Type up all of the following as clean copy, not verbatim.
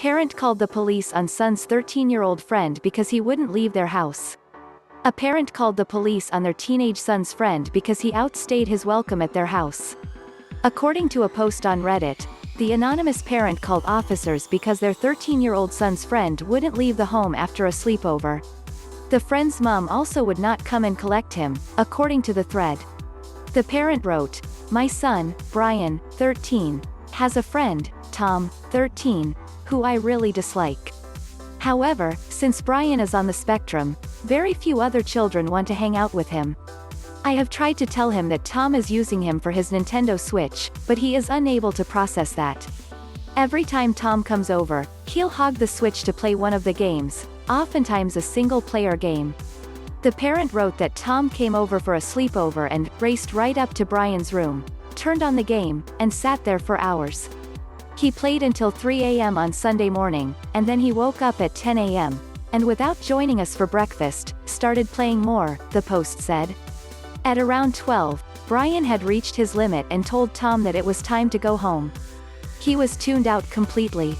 Parent called the police on son's 13-year-old friend because he wouldn't leave their house. A parent called the police on their teenage son's friend because he outstayed his welcome at their house. According to a post on Reddit, the anonymous parent called officers because their 13-year-old son's friend wouldn't leave the home after a sleepover. The friend's mom also would not come and collect him, according to the thread. The parent wrote, "My son, Brian, 13, has a friend, Tom, 13, who I really dislike. However, since Brian is on the spectrum, very few other children want to hang out with him. I have tried to tell him that Tom is using him for his Nintendo Switch, but he is unable to process that. Every time Tom comes over, he'll hog the Switch to play one of the games, oftentimes a single-player game." The parent wrote that Tom came over for a sleepover and raced right up to Brian's room, turned on the game, and sat there for hours. He played until 3 a.m. on Sunday morning, and then he woke up at 10 a.m., and without joining us for breakfast, started playing more, the post said. At around 12, Brian had reached his limit and told Tom that it was time to go home. He was tuned out completely.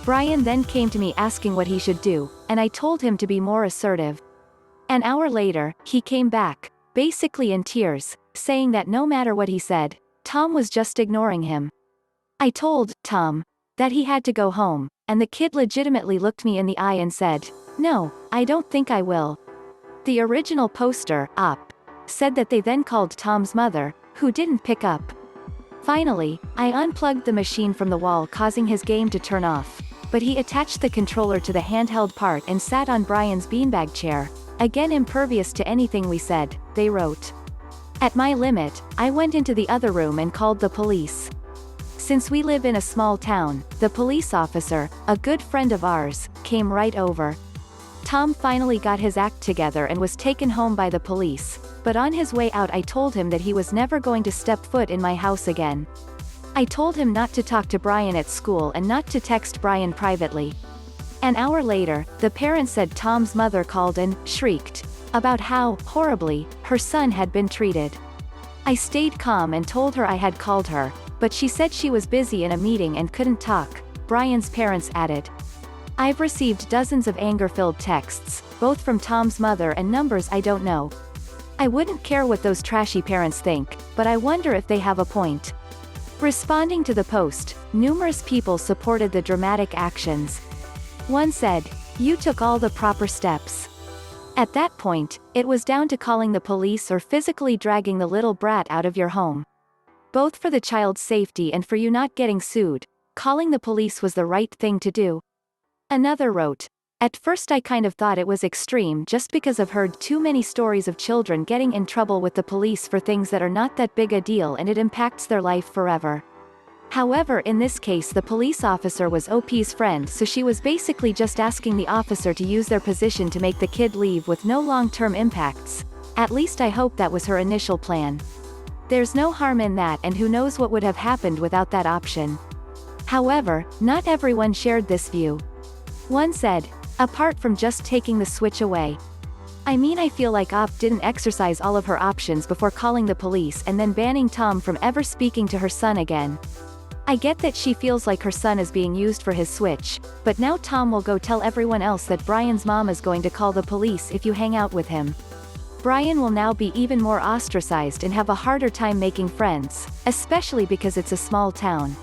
Brian then came to me asking what he should do, and I told him to be more assertive. An hour later, he came back, basically in tears, saying that no matter what he said, Tom was just ignoring him. I told Tom that he had to go home, and the kid legitimately looked me in the eye and said, "No, I don't think I will." The original poster, Op, said that they then called Tom's mother, who didn't pick up. Finally, I unplugged the machine from the wall, causing his game to turn off, but he attached the controller to the handheld part and sat on Brian's beanbag chair, again impervious to anything we said, they wrote. At my limit, I went into the other room and called the police. Since we live in a small town, the police officer, a good friend of ours, came right over. Tom finally got his act together and was taken home by the police, but on his way out I told him that he was never going to step foot in my house again. I told him not to talk to Brian at school and not to text Brian privately. An hour later, the parent said Tom's mother called and shrieked about how horribly her son had been treated. I stayed calm and told her I had called her, but she said she was busy in a meeting and couldn't talk, Brian's parents added. I've received dozens of anger-filled texts, both from Tom's mother and numbers I don't know. I wouldn't care what those trashy parents think, but I wonder if they have a point. Responding to the post, numerous people supported the dramatic actions. One said, "You took all the proper steps." At that point, it was down to calling the police or physically dragging the little brat out of your home. Both for the child's safety and for you not getting sued, calling the police was the right thing to do. Another wrote, "At first I kind of thought it was extreme just because I've heard too many stories of children getting in trouble with the police for things that are not that big a deal and it impacts their life forever. However, in this case the police officer was OP's friend, so she was basically just asking the officer to use their position to make the kid leave with no long-term impacts. At least I hope that was her initial plan. There's no harm in that, and who knows what would have happened without that option." However, not everyone shared this view. One said, "Apart from just taking the Switch away. I mean, I feel like Op didn't exercise all of her options before calling the police and then banning Tom from ever speaking to her son again. I get that she feels like her son is being used for his Switch, but now Tom will go tell everyone else that Brian's mom is going to call the police if you hang out with him. Brian will now be even more ostracized and have a harder time making friends, especially because it's a small town."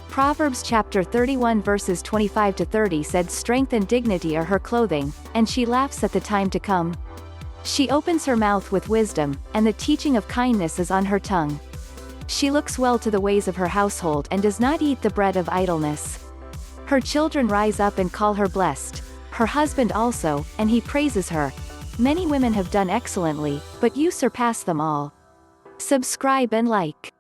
Proverbs chapter 31 verses 25 to 30 said, "Strength and dignity are her clothing, and she laughs at the time to come. She opens her mouth with wisdom, and the teaching of kindness is on her tongue. She looks well to the ways of her household and does not eat the bread of idleness. Her children rise up and call her blessed, her husband also, and he praises her. Many women have done excellently, but you surpass them all." Subscribe and like.